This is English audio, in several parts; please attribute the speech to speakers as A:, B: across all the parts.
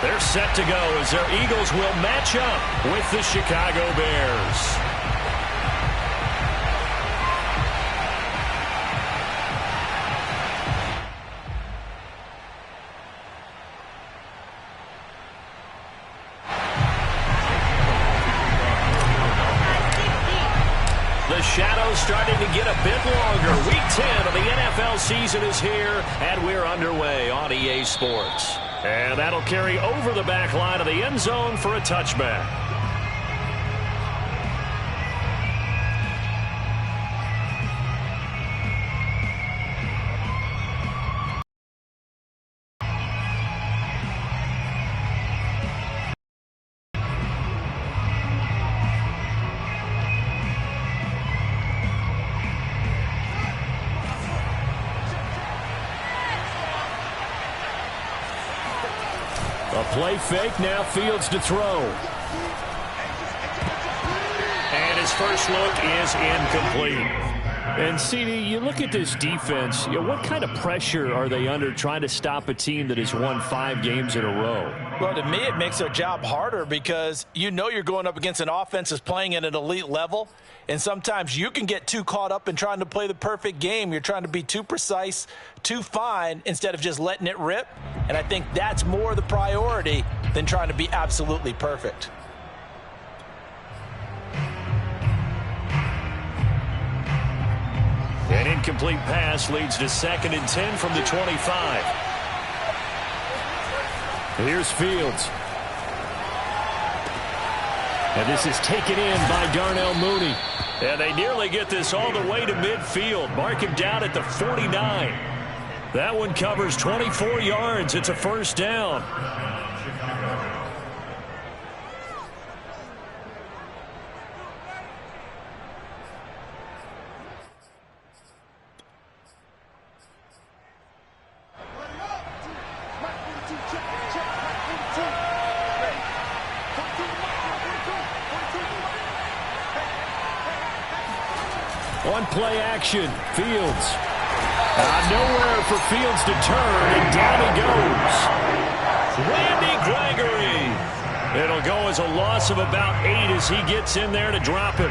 A: They're set to go as their Eagles will match up with the Chicago Bears. The shadow's starting to get a bit longer. Week 10 of the NFL season is here, and we're underway on EA Sports. And that'll carry over the back line of the end zone for a touchback. A play fake, now Fields to throw. And his first look is incomplete. And, CD, you look at this defense, what kind of pressure are they under trying to stop a team that has won 5 games in a row?
B: Well, to me, it makes their job harder because you know you're going up against an offense that's playing at an elite level, and sometimes you can get too caught up in trying to play the perfect game. You're trying to be too precise, too fine, instead of just letting it rip. And I think that's more the priority than trying to be absolutely perfect.
A: An incomplete pass leads to 2nd and 10 from the 25. Here's Fields. And this is taken in by Darnell Mooney. And they nearly get this all the way to midfield. Mark him down at the 49. That one covers 24 yards. It's a first down. On play action, Fields. Nowhere for Fields to turn, and down he goes. Randy Gregory. It'll go as a loss of about 8 as he gets in there to drop him.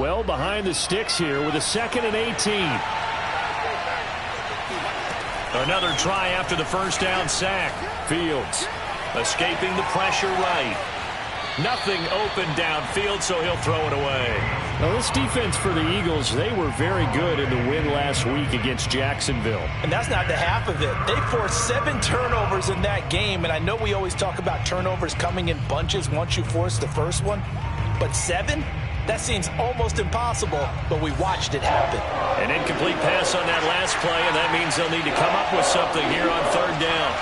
A: Well behind the sticks here with a 2nd and 18. Another try after the first down sack. Fields escaping the pressure right. Nothing open downfield, so he'll throw it away. Now, this defense for the Eagles, they were very good in the win last week against Jacksonville.
B: And that's not the half of it. They forced 7 turnovers in that game, and I know we always talk about turnovers coming in bunches once you force the first one, but 7? That seems almost impossible, but we watched it happen.
A: An incomplete pass on that last play, and that means they'll need to come up with something here on 3rd down.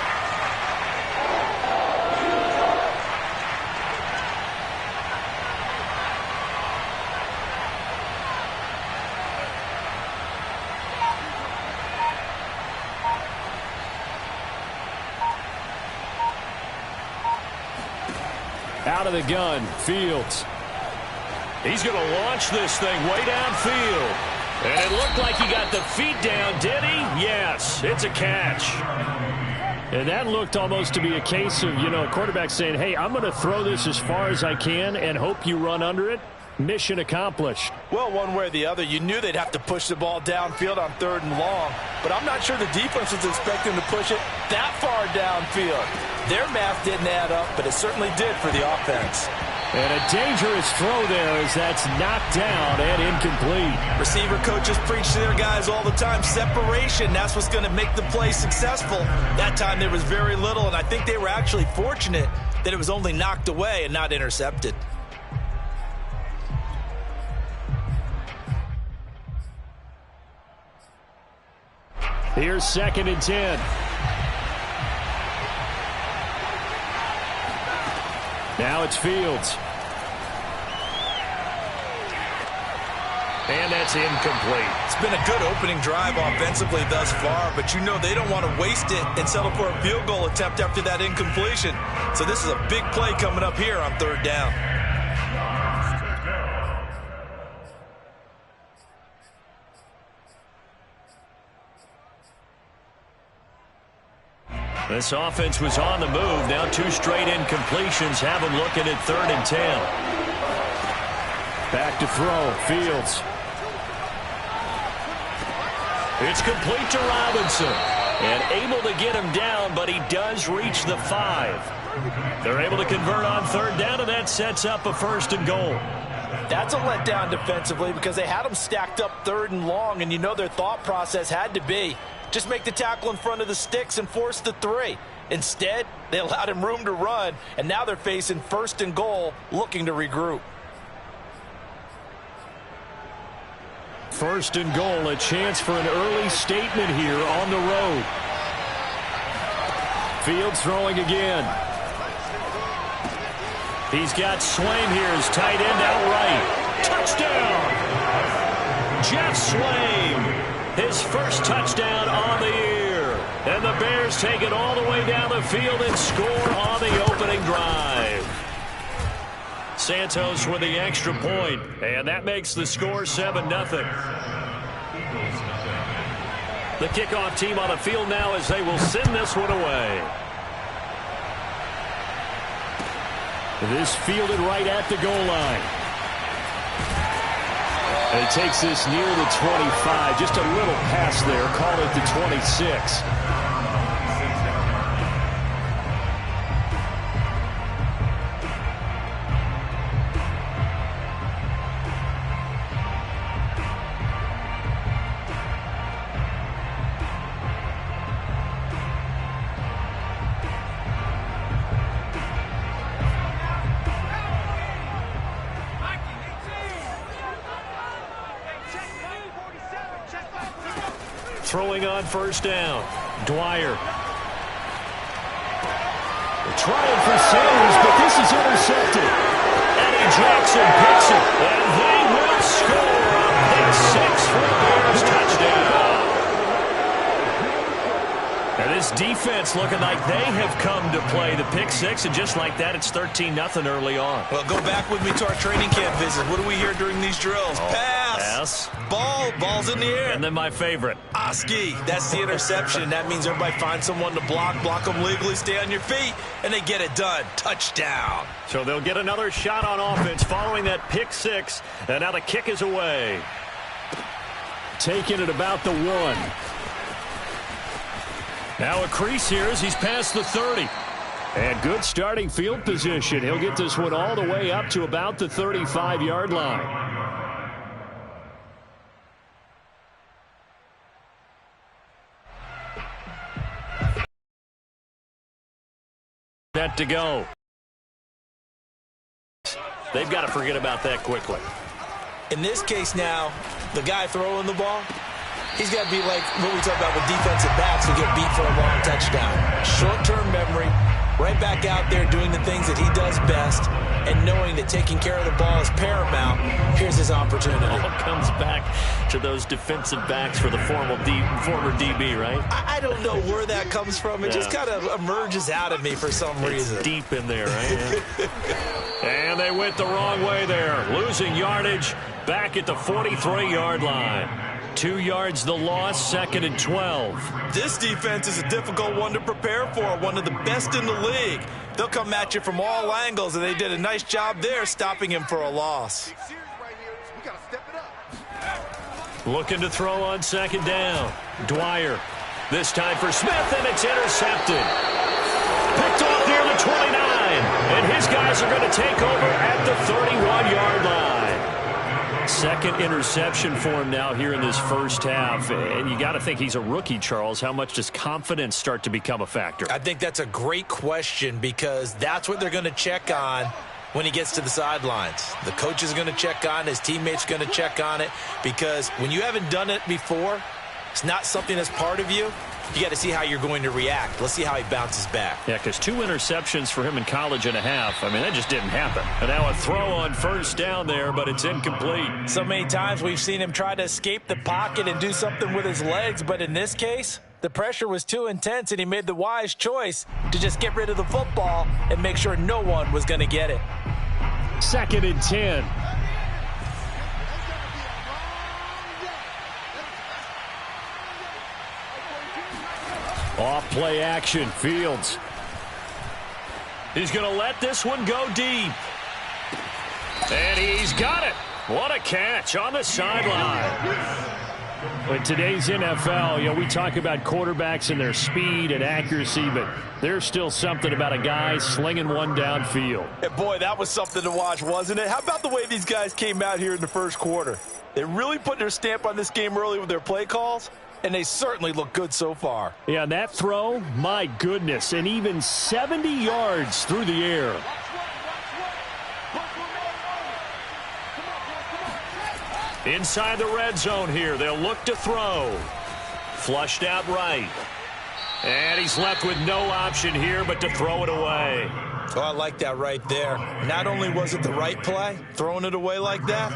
A: Out of the gun, Fields. He's going to launch this thing way downfield. And it looked like he got the feet down, did he? Yes, it's a catch. And that looked almost to be a case of, a quarterback saying, hey, I'm going to throw this as far as I can and hope you run under it. Mission accomplished.
B: Well, one way or the other, you knew they'd have to push the ball downfield on 3rd and long. But I'm not sure the defense was expecting to push it that far downfield. Their math didn't add up, but it certainly did for the offense.
A: And a dangerous throw there as that's knocked down and incomplete.
B: Receiver coaches preach to their guys all the time. Separation, that's what's going to make the play successful. That time there was very little, and I think they were actually fortunate that it was only knocked away and not intercepted.
A: Here's 2nd and 10. Now it's Fields. And that's incomplete.
B: It's been a good opening drive offensively thus far, but you know they don't want to waste it and settle for a field goal attempt after that incompletion. So this is a big play coming up here on third down.
A: This offense was on the move. Now 2 straight incompletions have them looking at 3rd and 10. Back to throw. Fields. It's complete to Robinson. And able to get him down, but he does reach the 5. They're able to convert on 3rd down, and that sets up a 1st and goal.
B: That's a letdown defensively because they had them stacked up 3rd and long, and you know their thought process had to be just make the tackle in front of the sticks and force the 3. Instead, they allowed him room to run, and now they're facing 1st and goal, looking to regroup.
A: 1st and goal, a chance for an early statement here on the road. Fields throwing again. He's got Swaim here as tight end outright. Touchdown! Jeff Swaim. His first touchdown on the year. And the Bears take it all the way down the field and score on the opening drive. Santos with the extra point, and that makes the score 7-0. The kickoff team on the field now as they will send this one away. This fielded right at the goal line. And it takes this near the 25. Just a little pass there. Call it the 26. Throwing on 1st down. Dwyer. They're trying for Sanders, but this is intercepted. Eddie Jackson picks it, and they will score a pick 6 for the Bears touchdown. And this defense looking like they have come to play the pick 6, and just like that, it's 13-0 early on.
B: Well, go back with me to our training camp visit. What do we hear during these drills? Pass. Ball's in the air.
A: And then my favorite.
B: Oski, that's the interception. That means everybody finds someone to block them legally, stay on your feet, and they get it done. Touchdown.
A: So they'll get another shot on offense following that pick 6, and now the kick is away. Taking it about the 1. Now a crease here as he's past the 30. And good starting field position. He'll get this one all the way up to about the 35-yard line. That to go. They've got to forget about that quickly.
B: In this case now, the guy throwing the ball, he's got to be like what we talk about with defensive backs who get beat for a long touchdown. Short-term memory, right back out there doing the things that he does best, and knowing that taking care of the ball is paramount. Here's his opportunity.
A: All comes back to those defensive backs for the former DB, right?
B: I don't know where that comes from. It just kind of emerges out of me for some reason.
A: It's deep in there, right? And they went the wrong way there. Losing yardage back at the 43-yard line. 2 yards the loss, 2nd and 12.
B: This defense is a difficult one to prepare for, one of the best in the league. They'll come at you from all angles, and they did a nice job there stopping him for a loss.
A: Looking to throw on 2nd down. Dwyer. This time for Smith, and it's intercepted. Picked off near the 29, and his guys are going to take over at the 31-yard line. 2nd interception for him now here in this first half. And you got to think he's a rookie, Charles. How much does confidence start to become a factor?
B: I think that's a great question because that's what they're going to check on when he gets to the sidelines. The coach is going to check on, his teammates going to check on it, because when you haven't done it before, it's not something that's part of you. you got to see how you're going to react. Let's see how he bounces back.
A: Yeah, because 2 interceptions for him in college and a half. I mean, that just didn't happen. And now a throw on first down there, but it's incomplete.
B: So many times we've seen him try to escape the pocket and do something with his legs, but in this case, the pressure was too intense, and he made the wise choice to just get rid of the football and make sure no one was going to get it.
A: 2nd and 10. Off play action, Fields. He's going to let this one go deep. And he's got it. What a catch on the sideline. In today's NFL, we talk about quarterbacks and their speed and accuracy, but there's still something about a guy slinging one downfield.
B: And boy, that was something to watch, wasn't it? How about the way these guys came out here in the first quarter? They really put their stamp on this game early with their play calls, and they certainly look good so far.
A: Yeah, and that throw, my goodness, and even 70 yards through the air. Inside the red zone here, they'll look to throw. Flushed out right. And he's left with no option here but to throw it away.
B: Oh, I like that right there. Not only was it the right play, throwing it away like that,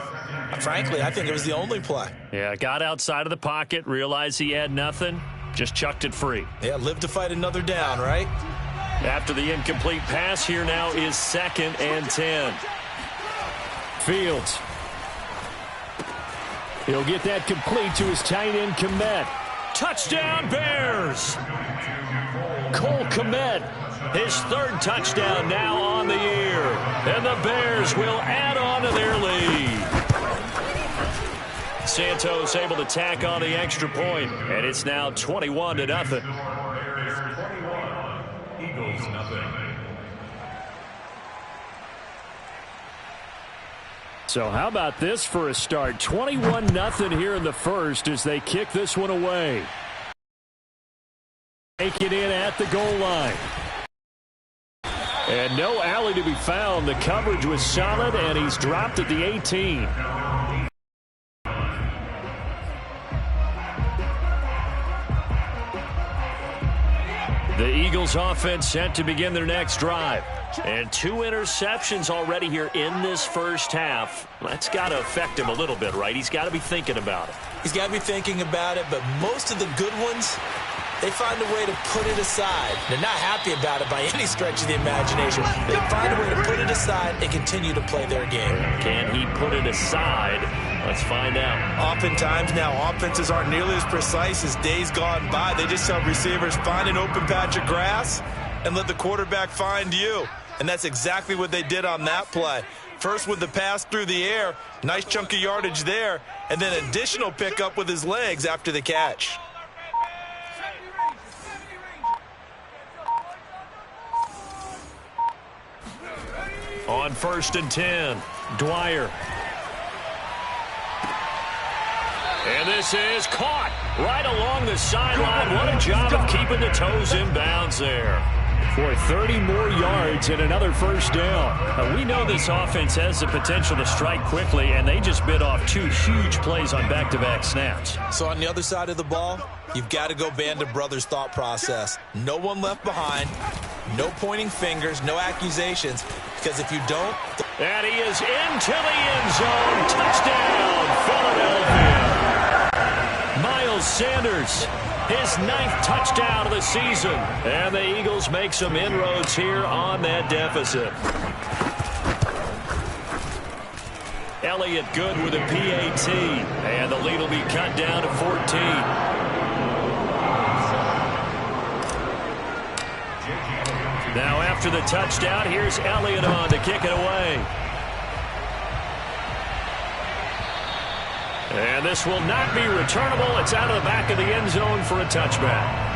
B: frankly, I think it was the only play.
A: Yeah, got outside of the pocket, realized he had nothing, just chucked it free.
B: Yeah, live to fight another down, right?
A: After the incomplete pass, here now is 2nd and 10. Fields. He'll get that complete to his tight end, Kmet. Touchdown, Bears! Cole Kmet, his 3rd touchdown now on the year. And the Bears will add on to their lead. Santos able to tack on the extra point, and it's now 21-0.
C: Eagles nothing.
A: So how about this for a start? 21-0 here in the first as they kick this one away. Take it in at the goal line. And no alley to be found. The coverage was solid, and he's dropped at the 18. The Eagles offense set to begin their next drive. And 2 interceptions already here in this first half. That's got to affect him a little bit, right? He's got to be thinking about it.
B: He's got to be thinking about it, but most of the good ones, they find a way to put it aside. They're not happy about it by any stretch of the imagination. They find a way to put it aside and continue to play their game.
A: Can he put it aside? Let's find out.
B: Oftentimes now, offenses aren't nearly as precise as days gone by. They just tell receivers, find an open patch of grass and let the quarterback find you. And that's exactly what they did on that play. First with the pass through the air, nice chunk of yardage there, and then additional pickup with his legs after the catch.
A: On 1st and 10, Dwyer. And this is caught right along the sideline. What a job of keeping the toes in bounds there. For 30 more yards and another first down. We know this offense has the potential to strike quickly, and they just bit off 2 huge plays on back-to-back snaps.
B: So on the other side of the ball, you've got to go Band of Brothers thought process. No one left behind, no pointing fingers, no accusations, because if you don't...
A: And he is into the end zone. Touchdown, Philadelphia. Miles Sanders, his 9th touchdown of the season. And the Eagles make some inroads here on that deficit. Elliott good with a PAT. And the lead will be cut down to 14. Now after the touchdown, here's Elliott on to kick it away. And this will not be returnable. It's out of the back of the end zone for a touchback.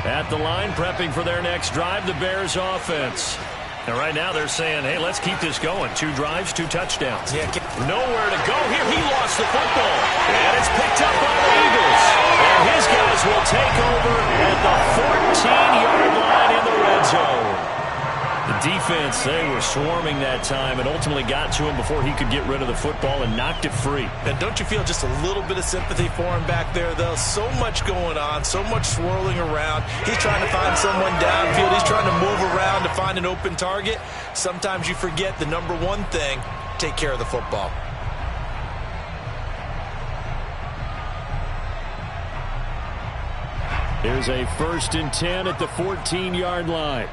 A: At the line, prepping for their next drive, the Bears offense. And right now they're saying, hey, let's keep this going. 2 drives, 2 touchdowns.
B: Yeah,
A: nowhere to go here. He lost the football. And it's picked up by the Eagles. And his guys will take over at the 14-yard line in the red zone. The defense, they were swarming that time and ultimately got to him before he could get rid of the football and knocked it free.
B: And don't you feel just a little bit of sympathy for him back there, though? So much going on, so much swirling around. He's trying to find someone downfield. He's trying to move around to find an open target. Sometimes you forget the number one thing, take care of the football.
A: There's a 1st and 10 at the 14-yard line.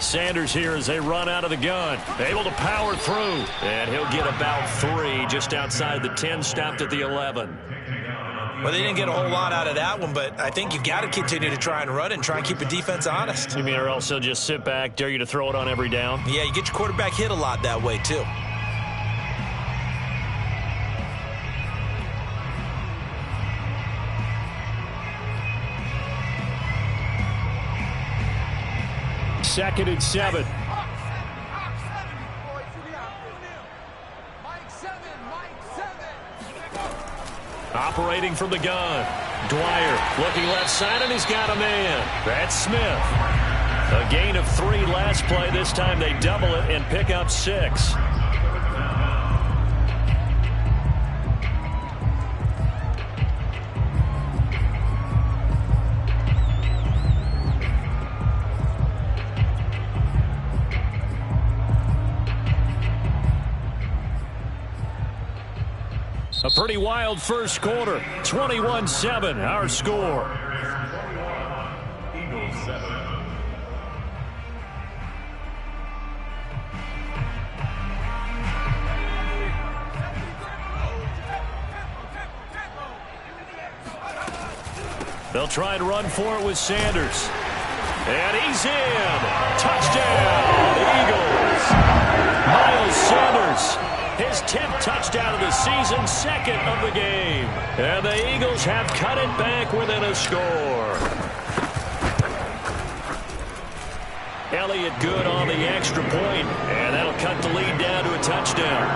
A: Sanders here as they run out of the gun. Able to power through. And he'll get about 3 just outside the 10, stopped at the 11.
B: Well, they didn't get a whole lot out of that one, but I think you've got to continue to try and run and try and keep the defense honest.
A: You mean or else they'll just sit back, dare you to throw it on every down?
B: Yeah, you get your quarterback hit a lot that way, too.
A: Second and 7. Operating from the gun. Dwyer looking left side, and he's got a man. That's Smith. A gain of 3 last play. This time they double it and pick up 6. A pretty wild first quarter. 21-7, our score.
C: Eagles 7.
A: They'll try and run for it with Sanders. And he's in. Touchdown, Eagles. Miles Sanders. His 10th touchdown of the season, 2nd of the game. And the Eagles have cut it back within a score. Elliott good on the extra point, and that'll cut the lead down to a touchdown.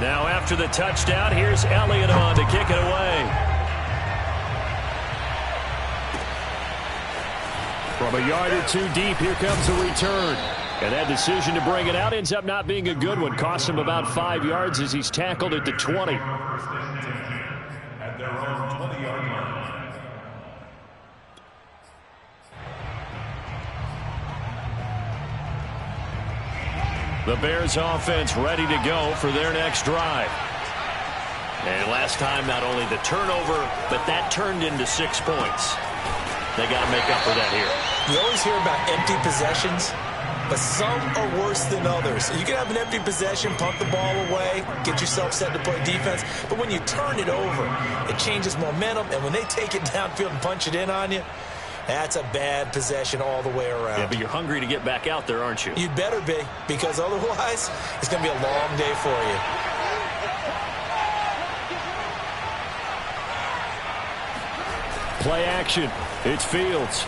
A: Now after the touchdown, here's Elliott on to kick it away. From a yard or 2 deep, here comes a return. And that decision to bring it out ends up not being a good one. Costs him about 5 yards as he's tackled at the 20.
C: At their own 20-yard line.
A: The Bears offense ready to go for their next drive. And last time, not only the turnover, but that turned into 6 points. They got to make up for that here.
B: You always hear about empty possessions, but some are worse than others. You can have an empty possession, pump the ball away, get yourself set to play defense, but when you turn it over, it changes momentum, and when they take it downfield and punch it in on you, that's a bad possession all the way around.
A: Yeah, but you're hungry to get back out there, aren't you?
B: You'd better be, because otherwise, it's going to be a long day for you.
A: Play action. It's Fields.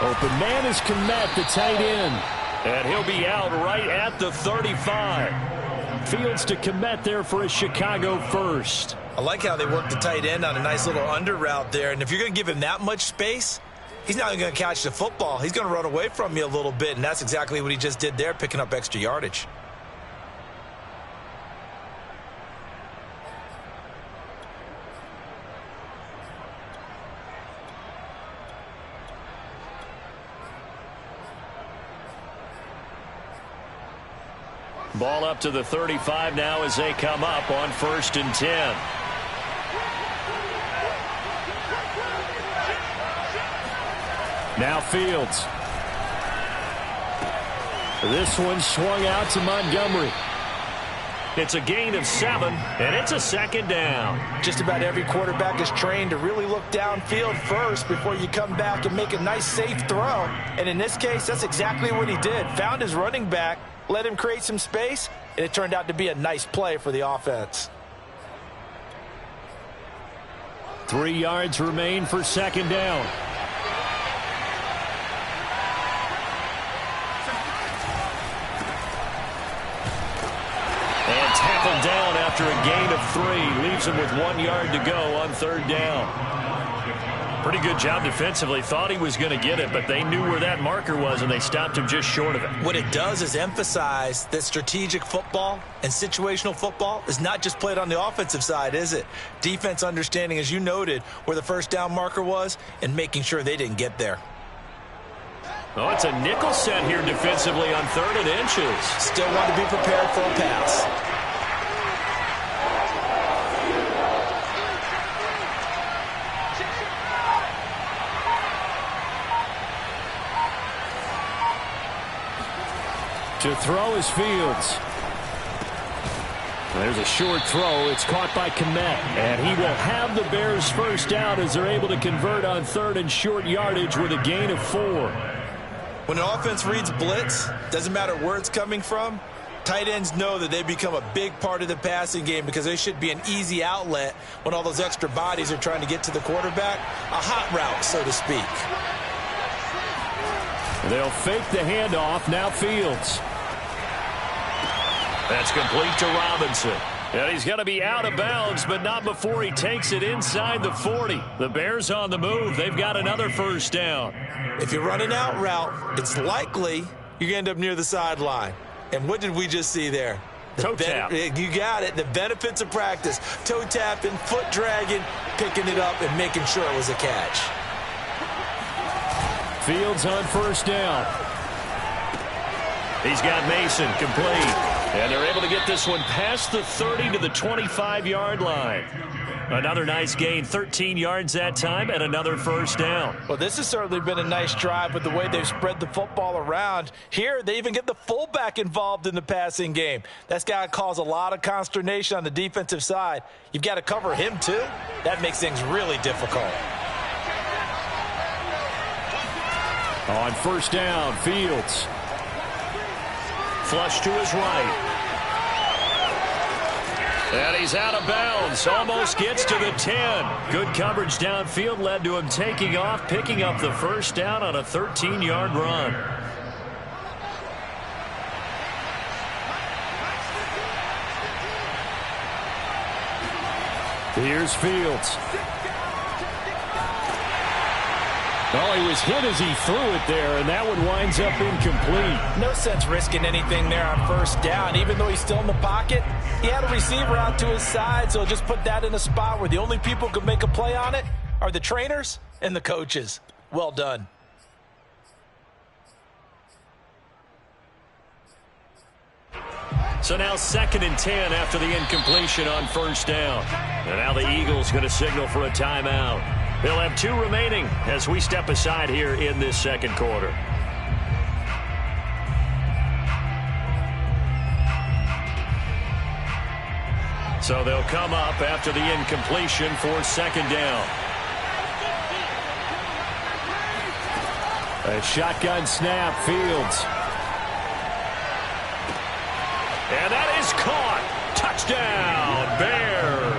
A: Open man is Kmet, the tight end. And he'll be out right at the 35. Fields to Kmet there for a Chicago first.
B: I like how they work the tight end on a nice little under route there. And if you're going to give him that much space, he's not going to catch the football. He's going to run away from you a little bit, and that's exactly what he just did there, picking up extra yardage.
A: Ball up to the 35 now as they come up on 1st and 10. Now Fields. This one swung out to Montgomery. It's a gain of 7, and it's a second down.
B: Just about every quarterback is trained to really look downfield first before you come back and make a nice, safe throw. And in this case, that's exactly what he did. Found his running back, let him create some space, and it turned out to be a nice play for the offense.
A: 3 yards remain for second down. And tackled down after a gain of 3. Leaves him with 1 yard to go on third down. Pretty good job defensively. Thought he was going to get it, but they knew where that marker was, and they stopped him just short of it.
B: What it does is emphasize that strategic football and situational football is not just played on the offensive side, is it? Defense understanding, as you noted, where the first down marker was and making sure they didn't get there.
A: Oh, it's a nickel set here defensively on 3rd and inches.
B: Still want to be prepared for a pass.
A: To throw is Fields. There's a short throw. It's caught by Kmet. And he will have the Bears first down as they're able to convert on 3rd and short yardage with a gain of 4.
B: When an offense reads blitz, doesn't matter where it's coming from, tight ends know that they become a big part of the passing game because they should be an easy outlet when all those extra bodies are trying to get to the quarterback. A hot route, so to speak.
A: They'll fake the handoff. Now Fields. That's complete to Robinson. And he's going to be out of bounds, but not before he takes it inside the 40. The Bears on the move. They've got another first down.
B: If you run an out route, it's likely you're going to end up near the sideline. And what did we just see there?
A: Toe tap.
B: You got it. The benefits of practice. Toe tapping, foot dragging, picking it up, and making sure it was a catch.
A: Fields on first down. He's got Mason complete. And they're able to get this one past the 30 to the 25-yard line. Another nice gain, 13 yards that time, and another first down.
B: Well, this has certainly been a nice drive with the way they've spread the football around. Here, they even get the fullback involved in the passing game. That's got to cause a lot of consternation on the defensive side. You've got to cover him, too. That makes things really difficult.
A: On first down, Fields. Flush to his right. And he's out of bounds. Almost gets to the 10. Good coverage downfield led to him taking off, picking up the first down on a 13-yard run. Here's Fields. Oh, he was hit as he threw it there, and that one winds up incomplete.
B: No sense risking anything there on first down. Even though he's still in the pocket, he had a receiver out to his side, so just put that in a spot where the only people who can make a play on it are the trainers and the coaches. Well done.
A: So now 2nd and 10 after the incompletion on first down. And now the Eagles going to signal for a timeout. They'll have 2 remaining as we step aside here in this second quarter. So they'll come up after the incompletion for second down. A shotgun snap, Fields. And that is caught. Touchdown, Bears.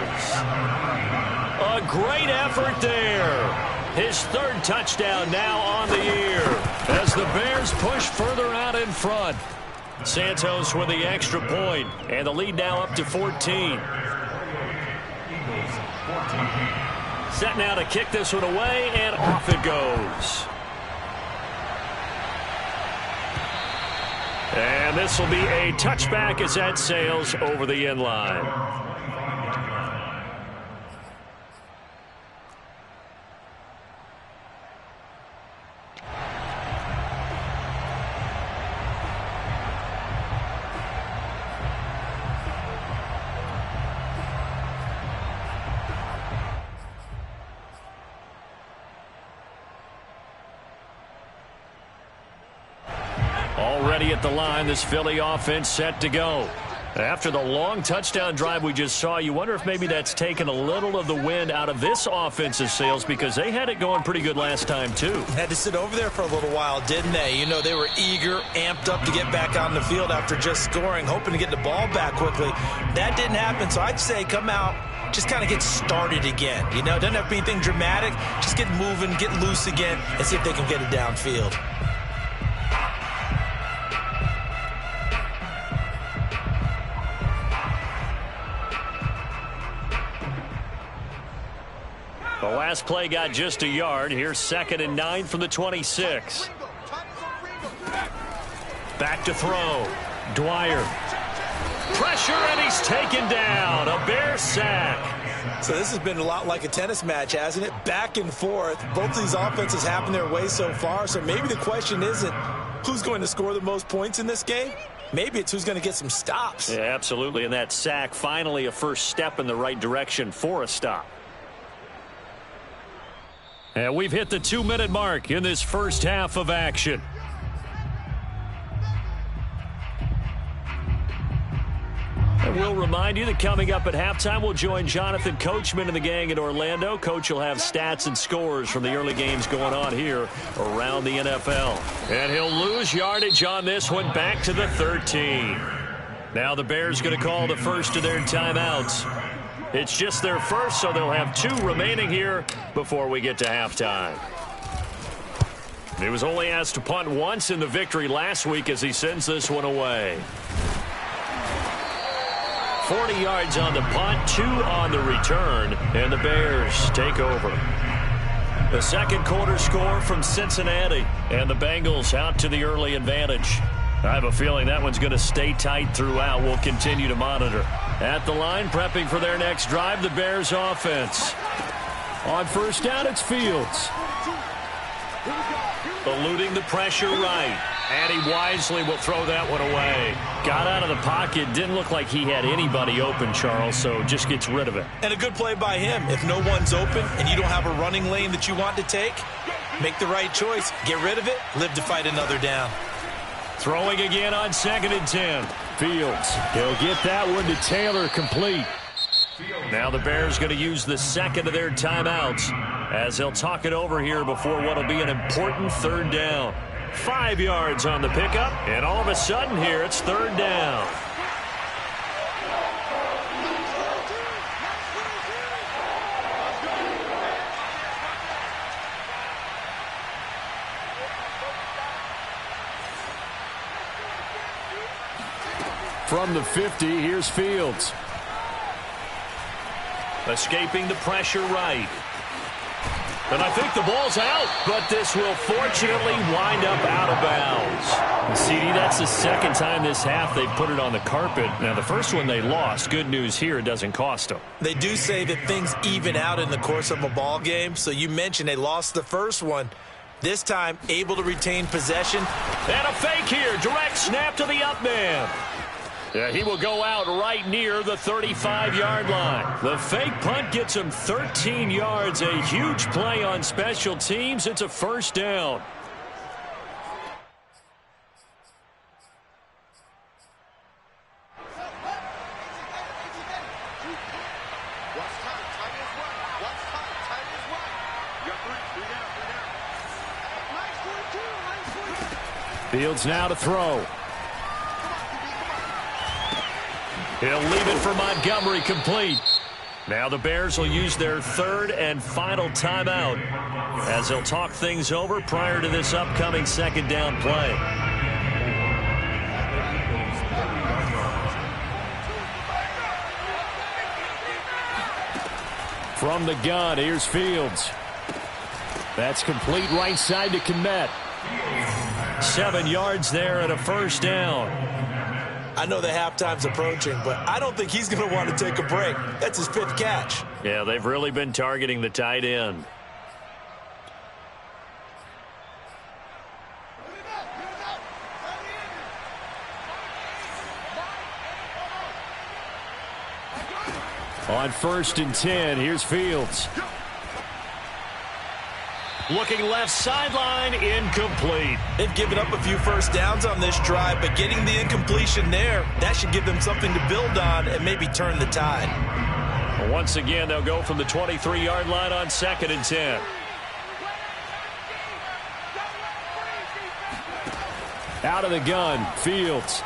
A: A great effort there. His 3rd touchdown now on the year as the Bears push further out in front. Santos with the extra point, and the lead now up to 14. Set now to kick this one away, and off it goes. And this will be a touchback as that sails over the end line. Already at the line, this Philly offense set to go. After the long touchdown drive we just saw, you wonder if maybe that's taken a little of the wind out of this offense's sails because they had it going pretty good last time too.
B: Had to sit over there for a little while, didn't they? You know, they were eager, amped up to get back out on the field after just scoring, hoping to get the ball back quickly. That didn't happen, so I'd say come out, just kind of get started again. You know, it doesn't have to be anything dramatic. Just get moving, get loose again, and see if they can get it downfield.
A: The last play got just a yard. Here's 2nd and 9 from the 26. Back to throw. Dwyer. Pressure, and he's taken down. A Bear sack.
B: So this has been a lot like a tennis match, hasn't it? Back and forth. Both of these offenses having their way so far. So maybe the question isn't who's going to score the most points in this game. Maybe it's who's going to get some stops.
A: Yeah, absolutely. And that sack, finally a first step in the right direction for a stop. And we've hit the 2-minute mark in this first half of action. And we'll remind you that coming up at halftime, we'll join Jonathan Coachman and the gang in Orlando. Coach will have stats and scores from the early games going on here around the NFL. And he'll lose yardage on this one back to the 13. Now the Bears going to call the first of their timeouts. It's just their first, so they'll have 2 remaining here before we get to halftime. He was only asked to punt once in the victory last week as he sends this one away. 40 yards on the punt, 2 on the return, and the Bears take over. The second quarter score from Cincinnati, and the Bengals out to the early advantage. I have a feeling that one's going to stay tight throughout. We'll continue to monitor. At the line, prepping for their next drive, the Bears offense. On first down, it's Fields. Eluding the pressure right. And he wisely will throw that one away. Got out of the pocket. Didn't look like he had anybody open, Charles, so just gets rid of it.
B: And a good play by him. If no one's open and you don't have a running lane that you want to take, make the right choice. Get rid of it. Live to fight another down.
A: Throwing again on 2nd and 10. Fields. He'll get that one to Taylor, complete. Now the Bears going to use the second of their timeouts as they'll talk it over here before what will be an important 3rd down. 5 yards on the pickup, and all of a sudden here it's 3rd down. From the 50, here's Fields. Escaping the pressure right. And I think the ball's out, but this will fortunately wind up out of bounds. CD, that's the second time this half they've put it on the carpet. Now, the first one they lost. Good news here, it doesn't cost them.
B: They do say that things even out in the course of a ball game. So you mentioned they lost the first one. This time, able to retain possession.
A: And a fake here. Direct snap to the up man. Yeah, he will go out right near the 35-yard line. The fake punt gets him 13 yards. A huge play on special teams. It's a first down. Fields now to throw. He'll leave it for Montgomery, complete. Now the Bears will use their 3rd and final timeout as they'll talk things over prior to this upcoming 2nd down play. From the gun, here's Fields. That's complete right side to Kmet. 7 yards there and a first down.
B: I know the halftime's approaching, but I don't think he's going to want to take a break. That's his 5th catch.
A: Yeah, they've really been targeting the tight end. On 1st and 10, here's Fields. Looking left sideline, incomplete.
B: They've given up a few first downs on this drive, but getting the incompletion there, that should give them something to build on and maybe turn the tide.
A: Once again, they'll go from the 23-yard line on 2nd and 10. Out of the gun, Fields.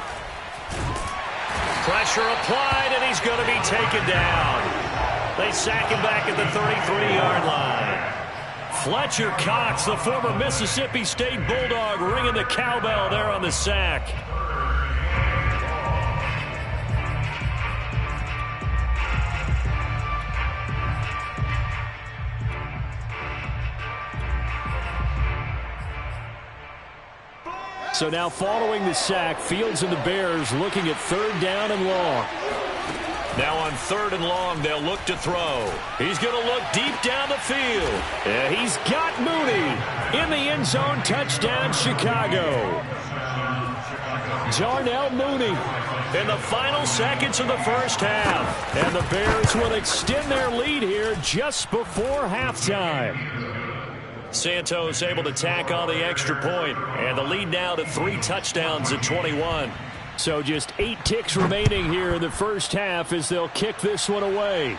A: Pressure applied, and he's going to be taken down. They sack him back at the 33-yard line. Fletcher Cox, the former Mississippi State Bulldog, ringing the cowbell there on the sack. So now following the sack, Fields and the Bears looking at 3rd down and long. Now on 3rd and long, they'll look to throw. He's going to look deep down the field. Yeah, he's got Mooney in the end zone. Touchdown, Chicago. Darnell Mooney in the final seconds of the first half. And the Bears will extend their lead here just before halftime. Santos able to tack on the extra point, and the lead now to 3 touchdowns at 21. So just 8 ticks remaining here in the first half as they'll kick this one away.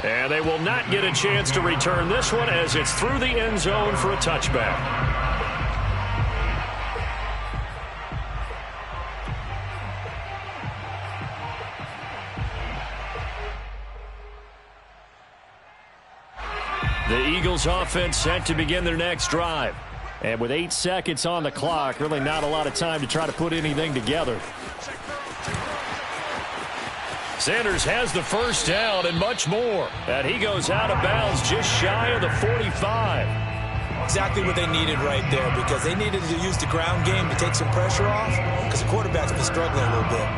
A: And they will not get a chance to return this one as it's through the end zone for a touchback. The Eagles offense set to begin their next drive. And with 8 seconds on the clock, really not a lot of time to try to put anything together. Sanders has the first down and much more. And he goes out of bounds just shy of the 45.
B: Exactly what they needed right there, because they needed to use the ground game to take some pressure off, because the quarterback's been struggling a little bit.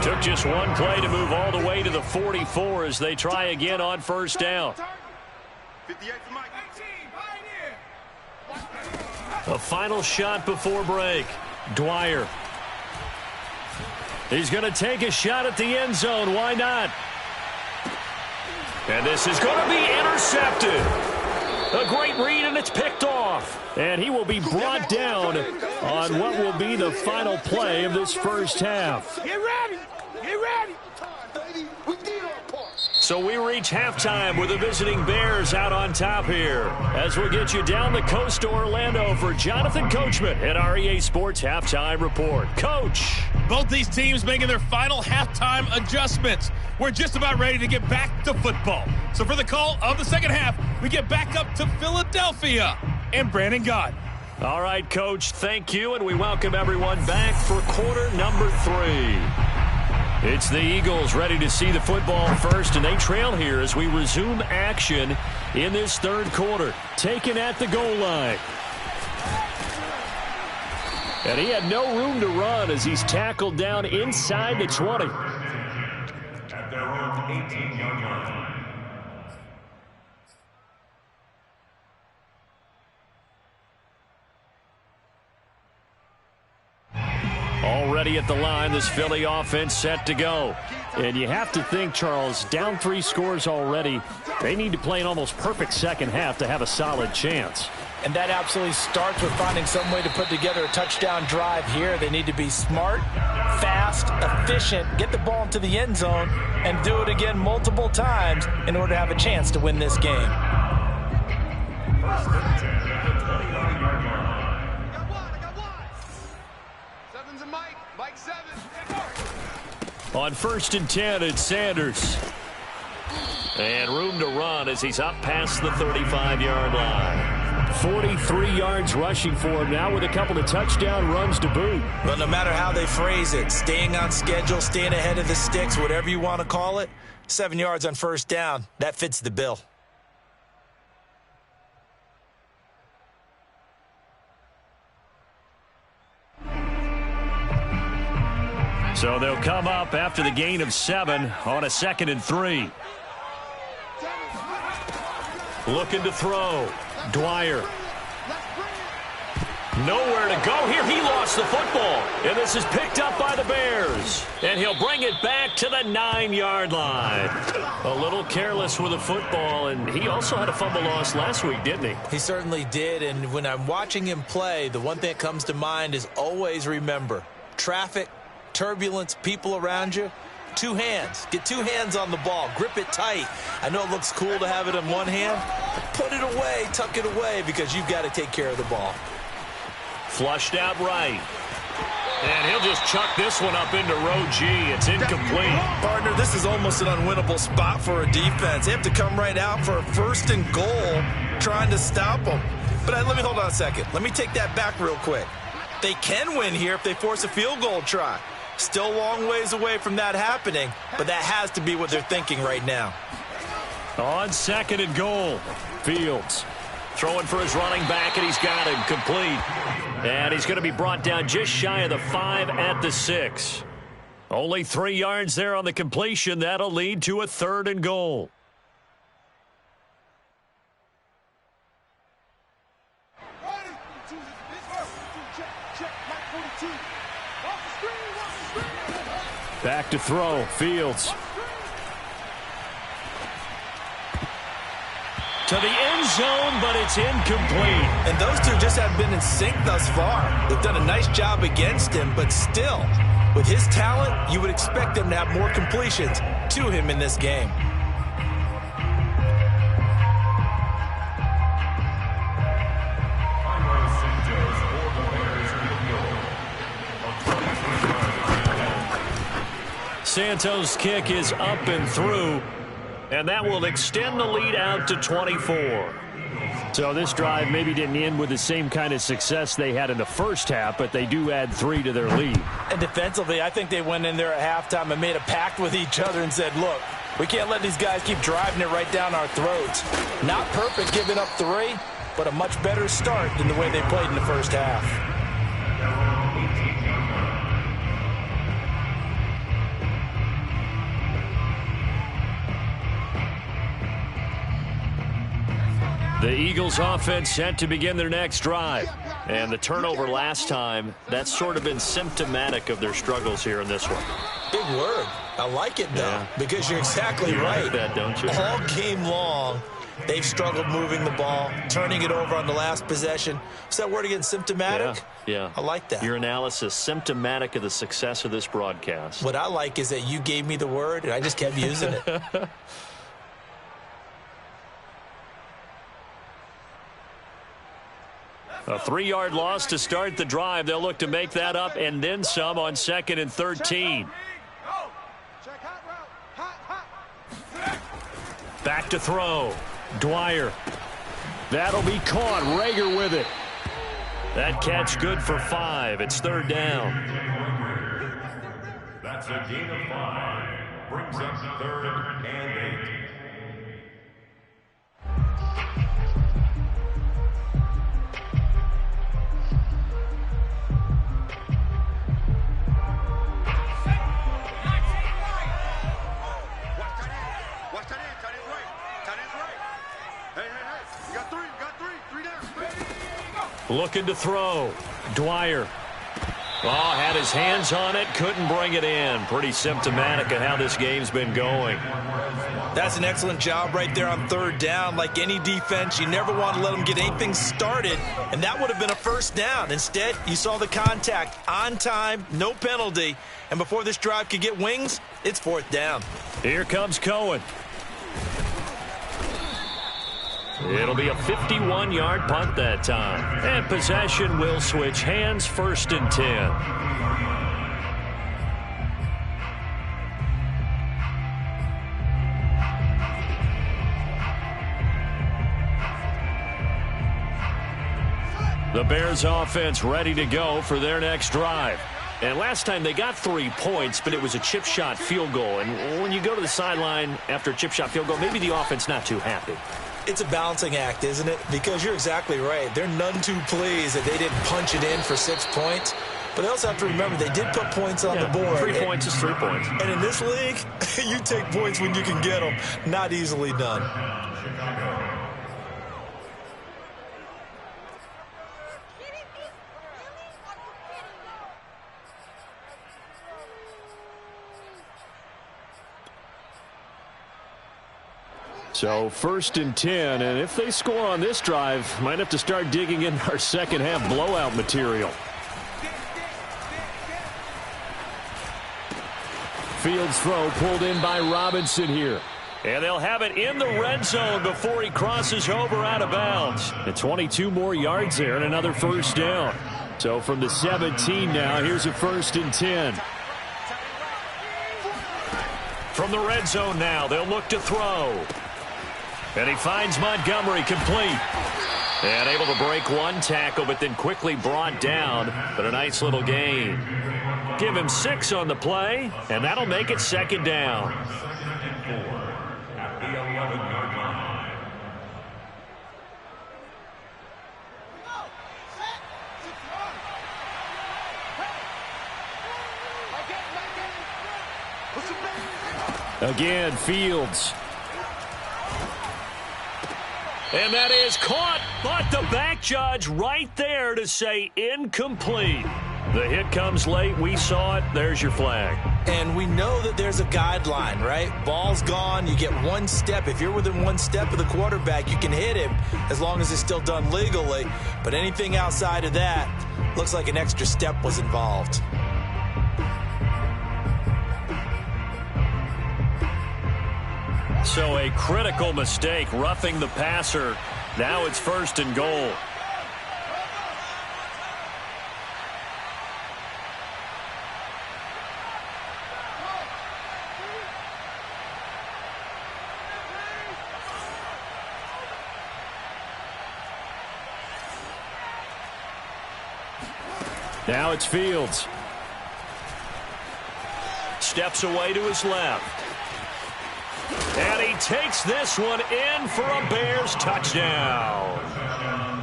A: Took just one play to move all the way to the 44 as they try again on first down. A final shot before break. Dwyer. He's going to take a shot at the end zone. Why not? And this is going to be intercepted. A great read, and it's picked off. And he will be brought down on what will be the final play of this first half.
D: Get ready. Get ready.
A: So we reach halftime with the visiting Bears out on top here. As we'll get you down the coast to Orlando for Jonathan Coachman at our EA Sports Halftime Report. Coach.
D: Both these teams making their final halftime adjustments. We're just about ready to get back to football. So for the call of the second half, we get back up to Philadelphia and Brandon Gott.
A: All right, Coach, thank you, and we welcome everyone back for quarter number 3. It's the Eagles ready to see the football first, and they trail here as we resume action in this third quarter. Taken at the goal line. And he had no room to run as he's tackled down inside the 20.
C: At their own 18-yard line.
A: Already at the line, this Philly offense set to go. And you have to think, Charles, down 3 scores already. They need to play an almost perfect second half to have a solid chance.
B: And that absolutely starts with finding some way to put together a touchdown drive here. They need to be smart, fast, efficient, get the ball into the end zone, and do it again multiple times in order to have a chance to win this game.
C: First and 10 at the 20-yard line.
A: On first and 10, it's Sanders. And room to run as he's up past the 35-yard line. 43 yards rushing for him now with a couple of touchdown runs to boot.
B: But no matter how they phrase it, staying on schedule, staying ahead of the sticks, whatever you want to call it, 7 yards on first down, that fits the bill.
A: So they'll come up after the gain of 7 on a 2nd and 3. Looking to throw. Dwyer. Nowhere to go here. He lost the football. And this is picked up by the Bears. And he'll bring it back to the 9-yard line. A little careless with the football, and he also had a fumble loss last week, didn't he?
B: He certainly did, and when I'm watching him play, the one thing that comes to mind is always remember, traffic, turbulence, people around you, 2 hands. Get 2 hands on the ball. Grip it tight. I know it looks cool to have it in one hand, but put it away, tuck it away, because you've got to take care of the ball.
A: Flushed out right. And he'll just chuck this one up into row G. It's incomplete.
B: Partner, this is almost an unwinnable spot for a defense. They have to come right out for a 1st and goal trying to stop them. But let me hold on a second. Let me take that back real quick. They can win here if they force a field goal try. Still a long ways away from that happening, but that has to be what they're thinking right now.
A: On 2nd and goal, Fields throwing for his running back, and he's got him complete. And he's going to be brought down just shy of the 5 at the 6. Only 3 yards there on the completion. That'll lead to a 3rd and goal. Back to throw, Fields. To the end zone, but it's incomplete.
B: And those two just have been in sync thus far. They've done a nice job against him, but still, with his talent, you would expect them to have more completions to him in this game.
A: Santos' kick is up and through, and that will extend the lead out to 24. So this drive maybe didn't end with the same kind of success they had in the first half, but they do add 3 to their lead.
B: And defensively, I think they went in there at halftime and made a pact with each other and said, look, we can't let these guys keep driving it right down our throats. Not perfect giving up 3, but a much better start than the way they played in the first half.
A: The Eagles offense set to begin their next drive. And the turnover last time, that's sort of been symptomatic of their struggles here in this one.
B: Big word. I like it, though, because you're exactly right.
A: Like that, don't you?
B: All game long, they've struggled moving the ball, turning it over on the last possession. Is that word again, symptomatic?
A: Yeah.
B: I like that.
A: Your analysis, symptomatic of the success of this broadcast.
B: What I like is that you gave me the word, and I just kept using it.
A: A 3-yard loss to start the drive. They'll look to make that up and then some on 2nd and 13. Back to throw. Dwyer. That'll be caught. Rager with it. That catch good for 5. It's 3rd down.
C: That's a gain of 5. Brings up 3rd and 8.
A: Looking to throw. Dwyer. Oh, had his hands on it. Couldn't bring it in. Pretty symptomatic of how this game's been going.
B: That's an excellent job right there on 3rd down. Like any defense, you never want to let them get anything started, and that would have been a 1st down. Instead, you saw the contact on time, no penalty, and before this drive could get wings, it's 4th down.
A: Here comes Cohen. It'll be a 51-yard punt that time. And possession will switch hands, 1st and 10. The Bears offense ready to go for their next drive. And last time they got 3 points, but it was a chip shot field goal. And when you go to the sideline after a chip shot field goal, maybe the offense not too happy.
B: It's a balancing act, isn't it? Because you're exactly right. They're none too pleased that they didn't punch it in for 6 points. But they also have to remember they did put points on the board.
A: 3 points is 3 points.
B: And in this league, you take points when you can get them. Not easily done.
A: So 1st and 10, and if they score on this drive, might have to start digging in our second half blowout material. Fields throw pulled in by Robinson here. And they'll have it in the red zone before he crosses over out of bounds. And 22 more yards there and another first down. So from the 17 now, here's a 1st and 10. From the red zone now, they'll look to throw. And he finds Montgomery complete. And able to break one tackle, but then quickly brought down. But a nice little gain. Give him 6 on the play, and that'll make it 2nd down.
C: At the 11-yard line.
A: Again, Fields. And that is caught, but the back judge right there to say incomplete. The hit comes late. We saw it. There's your flag.
B: And we know that there's a guideline, right? Ball's gone. You get 1 step. If you're within 1 step of the quarterback, you can hit him as long as it's still done legally. But anything outside of that, looks like an extra step was involved.
A: So a critical mistake, roughing the passer. Now it's 1st and goal. Now it's Fields. Steps away to his left. And he takes this one in for a Bears touchdown.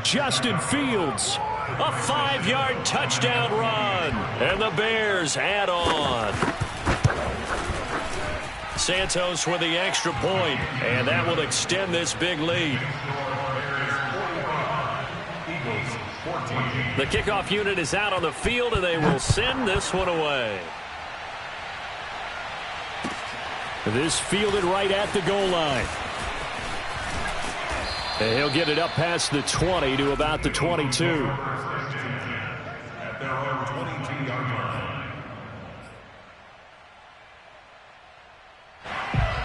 A: Justin Fields, a 5-yard touchdown run. And the Bears add on. Santos with the extra point, and that will extend this big lead. The kickoff unit is out on the field, and they will send this one away. This fielded right at the goal line. And he'll get it up past the 20 to about the 22.
C: At their own 22-yard line.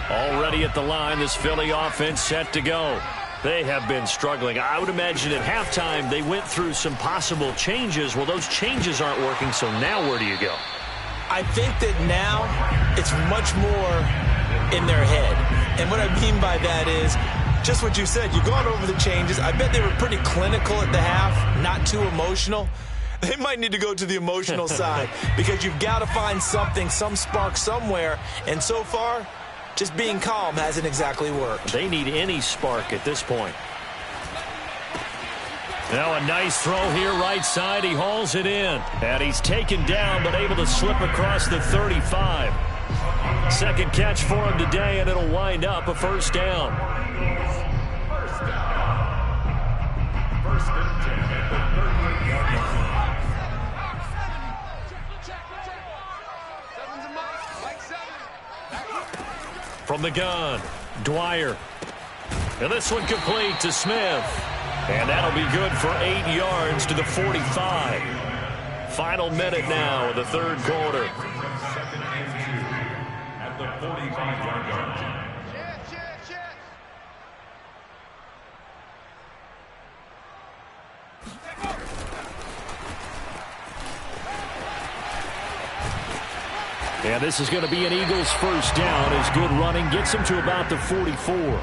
A: Already at the line, this Philly offense set to go. They have been struggling. I would imagine at halftime they went through some possible changes. Well, those changes aren't working, so now where do you go?
B: I think that now it's much more in their head. And what I mean by that is just what you said. You've gone over the changes. I bet they were pretty clinical at the half, not too emotional. They might need to go to the emotional side because you've got to find something, some spark somewhere. And so far, just being calm hasn't exactly worked.
A: They need any spark at this point. Now a nice throw here right side. He hauls it in. And he's taken down but able to slip across the 35. Second catch for him today, and it'll wind up a first down.
C: First and 10 at the 38-yard line.
A: From the gun, Dwyer. And this one complete to Smith. And that'll be good for 8 yards to the 45. Final minute now of the third quarter.
C: Second and 2 at the 45-yard line.
A: And this is going to be an Eagles first down as good running gets him to about the 44.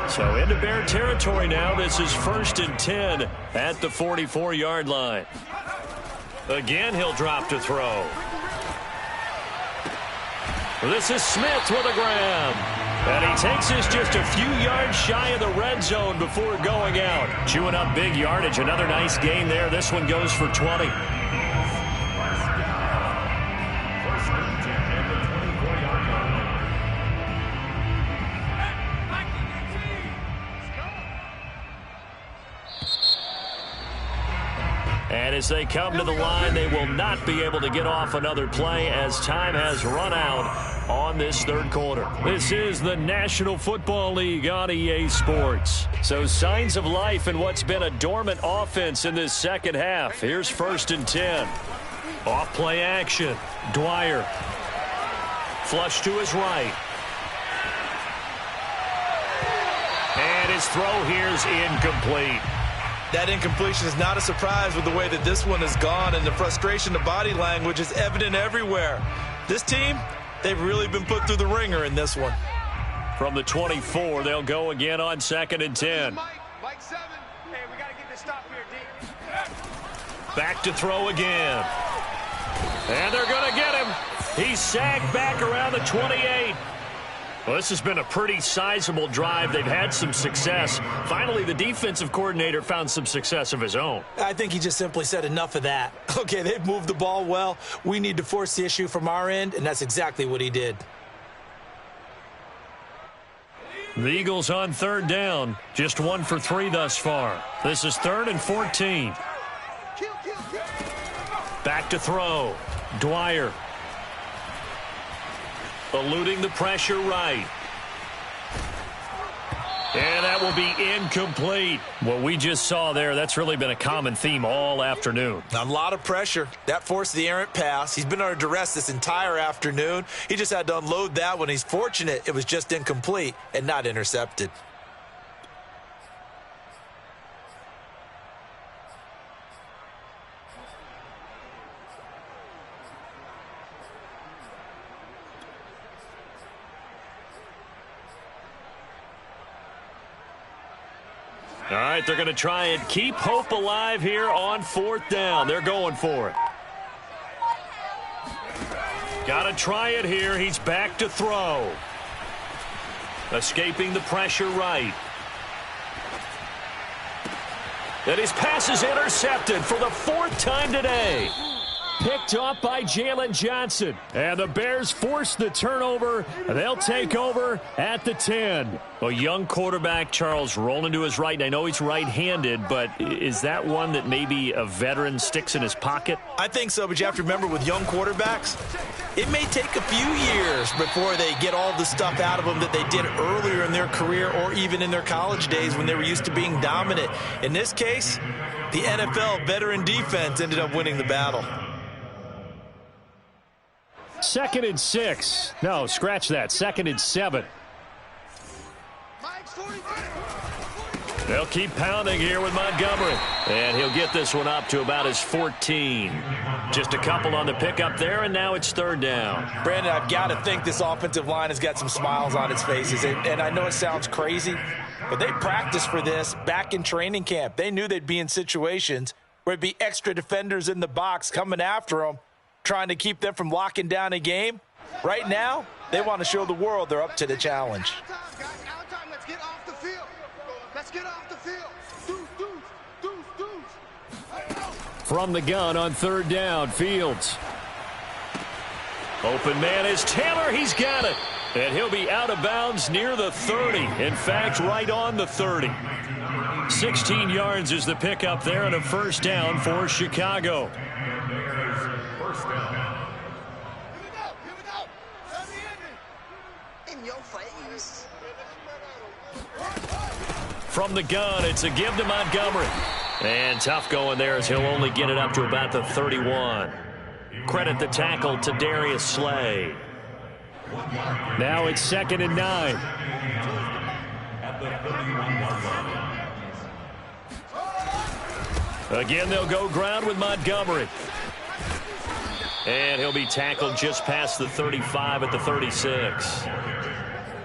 A: So into Bear territory now. This is 1st and 10 at the 44-yard line. Again, he'll drop to throw. This is Smith with a grab. And he takes this just a few yards shy of the red zone before going out. Chewing up big yardage. Another nice gain there. This one goes for 20. And And as they come to the line, they will not be able to get off another play as time has run out on this third quarter. This is the National Football League on EA Sports. So signs of life in what's been a dormant offense in this second half. Here's 1st and 10. Off play action. Dwyer. Flush to his right. And his throw here's incomplete.
B: That incompletion is not a surprise with the way that this one has gone, and the frustration, the body language is evident everywhere. This team, they've really been put through the ringer in this one.
A: From the 24, they'll go again on 2nd and 10.
E: Mike 7. Hey, we got to get this stop here, D.
A: Back to throw again. And they're going to get him. He's sagged back around the 28. Well, this has been a pretty sizable drive. They've had some success. Finally, the defensive coordinator found some success of his own.
B: I think he just simply said enough of that. Okay, they've moved the ball well. We need to force the issue from our end, and that's exactly what he did.
A: The Eagles on 3rd down. Just 1 for 3 thus far. This is 3rd and 14. Back to throw. Dwyer. Eluding the pressure right. And that will be incomplete. What we just saw there, that's really been a common theme all afternoon.
B: A lot of pressure. That forced the errant pass. He's been under duress this entire afternoon. He just had to unload that one. He's fortunate it was just incomplete and not intercepted.
A: All right, they're going to try and keep hope alive here on 4th down. They're going for it. Got to try it here. He's back to throw. Escaping the pressure right. And his pass is intercepted for the 4th time today. Picked off by Jalen Johnson. And the Bears force the turnover. They'll take over at the 10. A young quarterback, Charles, rolling to his right. I know he's right-handed, but is that one that maybe a veteran sticks in his pocket?
B: I think so, but you have to remember with young quarterbacks, it may take a few years before they get all the stuff out of them that they did earlier in their career or even in their college days when they were used to being dominant. In this case, the NFL veteran defense ended up winning the battle.
A: 2nd and 6. No, scratch that. 2nd and 7. They'll keep pounding here with Montgomery. And he'll get this one up to about his 14. Just a couple on the pickup there, and now it's 3rd down.
B: Brandon, I've got to think this offensive line has got some smiles on its faces. And I know it sounds crazy, but they practiced for this back in training camp. They knew they'd be in situations where it'd be extra defenders in the box coming after them, trying to keep them from locking down a game. Right now, they want to show the world they're up to the challenge.
E: Let's get off the field. Let's get off the field.
A: From the gun on 3rd down, Fields. Open man is Taylor. He's got it. And he'll be out of bounds near the 30. In fact, right on the 30. 16 yards is the pickup there and a 1st down for Chicago. From the gun, it's a give to Montgomery. And tough going there as he'll only get it up to about the 31. Credit the tackle to Darius Slay. Now it's 2nd and 9. Again, they'll go ground with Montgomery. And he'll be tackled just past the 35 at the 36.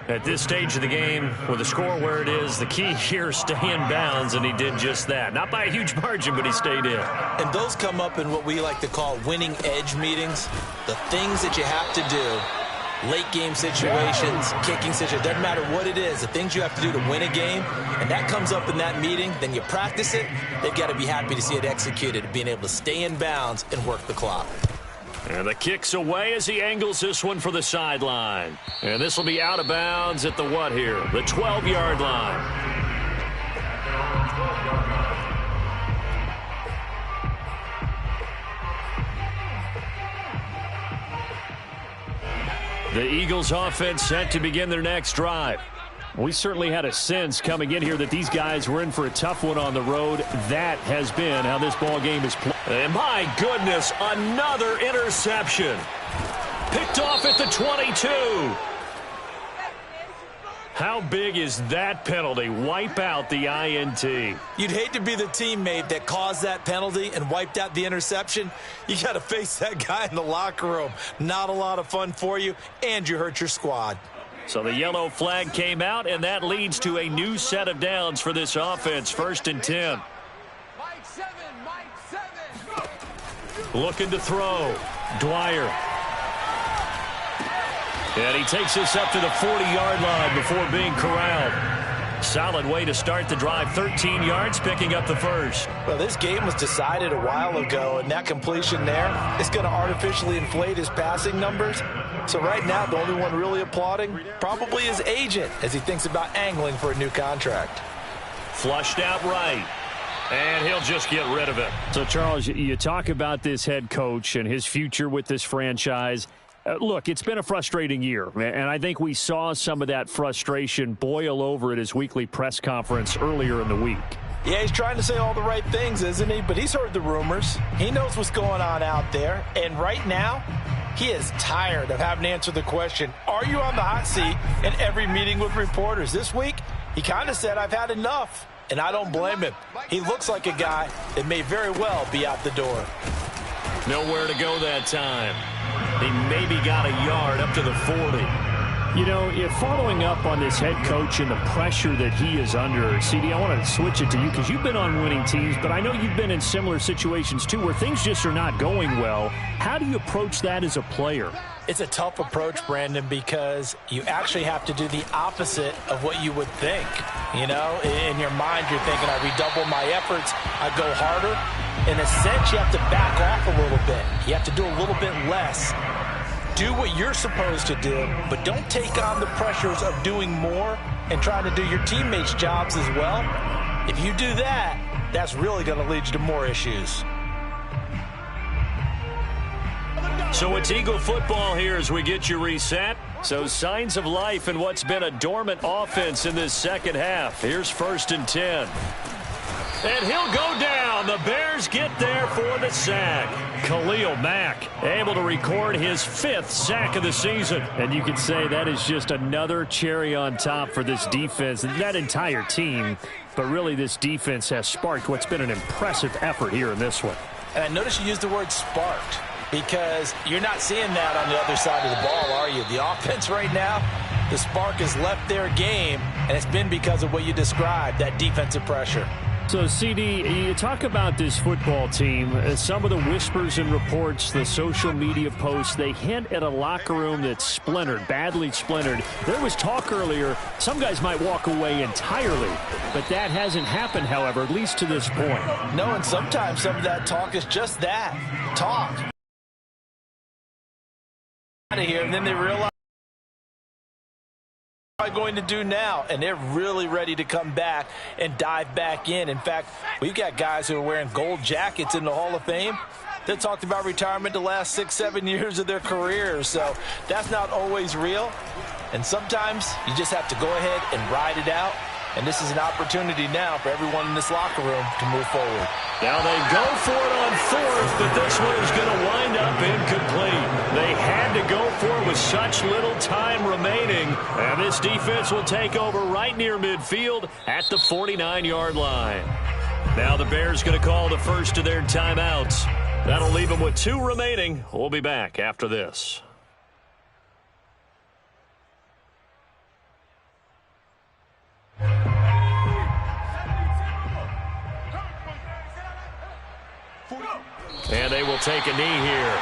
A: At this stage of the game, with the score where it is, the key here is stay in bounds, and he did just that. Not by a huge margin, but he stayed in.
B: And those come up in what we like to call winning edge meetings. The things that you have to do, late game situations, kicking situations, doesn't matter what it is, the things you have to do to win a game, and that comes up in that meeting, then you practice it, they've got to be happy to see it executed, being able to stay in bounds and work the clock.
A: And the kick's away as he angles this one for the sideline. And this will be out of bounds at the what here? The 12-yard line. The Eagles offense set to begin their next drive. We certainly had a sense coming in here that these guys were in for a tough one on the road. That has been how this ball game is played. And my goodness, another interception. Picked off at the 22. How big is that penalty? Wipe out the INT.
B: You'd hate to be the teammate that caused that penalty and wiped out the interception. You got to face that guy in the locker room. Not a lot of fun for you, and you hurt your squad.
A: So the yellow flag came out, and that leads to a new set of downs for this offense. 1st and 10. Looking to throw. Dwyer. And he takes this up to the 40-yard line before being corralled. Solid way to start the drive. 13 yards, picking up the first.
B: Well, this game was decided a while ago, and that completion there is going to artificially inflate his passing numbers. So right now, the only one really applauding probably his agent as he thinks about angling for a new contract.
A: Flushed out right. And he'll just get rid of it. So, Charles, you talk about this head coach and his future with this franchise. Look, it's been a frustrating year, and I think we saw some of that frustration boil over at his weekly press conference earlier in the week.
B: Yeah, he's trying to say all the right things, isn't he? But he's heard the rumors. He knows what's going on out there. And right now, he is tired of having to answer the question, are you on the hot seat in every meeting with reporters? This week, he kind of said, I've had enough. And I don't blame him. He looks like a guy that may very well be out the door.
A: Nowhere to go that time. He maybe got a yard up to the 40. You know, if following up on this head coach and the pressure that he is under, CD, I want to switch it to you because you've been on winning teams, but I know you've been in similar situations too where things just are not going well. How do you approach that as a player?
B: It's a tough approach, Brandon, because you actually have to do the opposite of what you would think. You know, in your mind, you're thinking, I redouble my efforts, I go harder. In a sense, you have to back off a little bit. You have to do a little bit less. Do what you're supposed to do, but don't take on the pressures of doing more and trying to do your teammates' jobs as well. If you do that, that's really going to lead you to more issues.
A: So it's Eagle football here as we get you reset. So signs of life in what's been a dormant offense in this second half. Here's 1st and 10. And he'll go down. The Bears get there for the sack. Khalil Mack able to record his 5th sack of the season. And you can say that is just another cherry on top for this defense and that entire team. But really this defense has sparked what's been an impressive effort here in this one.
B: And I noticed you used the word sparked because you're not seeing that on the other side of the ball, are you? The offense right now, the spark has left their game, and it's been because of what you described, that defensive pressure.
A: So, CD, you talk about this football team. Some of the whispers and reports, the social media posts, they hint at a locker room that's splintered, badly splintered. There was talk earlier, some guys might walk away entirely, but that hasn't happened, however, at least to this point.
B: No, and sometimes some of that talk is just that, talk. Out of here, and then they realize what am I going to do now? And they're really ready to come back and dive back in. In fact, we've got guys who are wearing gold jackets in the Hall of Fame that talked about retirement the last 6-7 years of their careers. So that's not always real. And sometimes you just have to go ahead and ride it out. And this is an opportunity now for everyone in this locker room to move forward.
A: Now they go for it on 4th, but this one is going to wind up incomplete. They had to go for it with such little time remaining. And this defense will take over right near midfield at the 49-yard line. Now the Bears going to call the first of their timeouts. That'll leave them with 2 remaining. We'll be back after this. And they will take a knee here.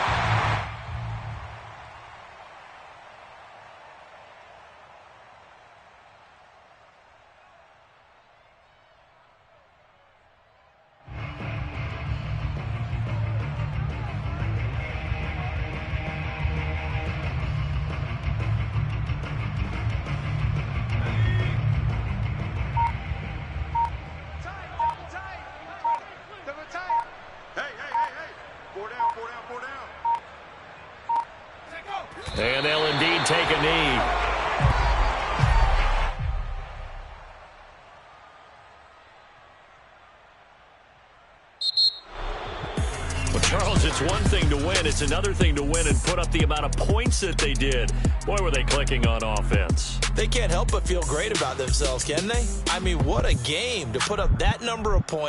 A: And they'll indeed take need. Well, Charles, it's one thing to win. It's another thing to win and put up the amount of points that they did. Boy, were they clicking on offense.
B: They can't help but feel great about themselves, can they? I mean, what a game to put up that number of points.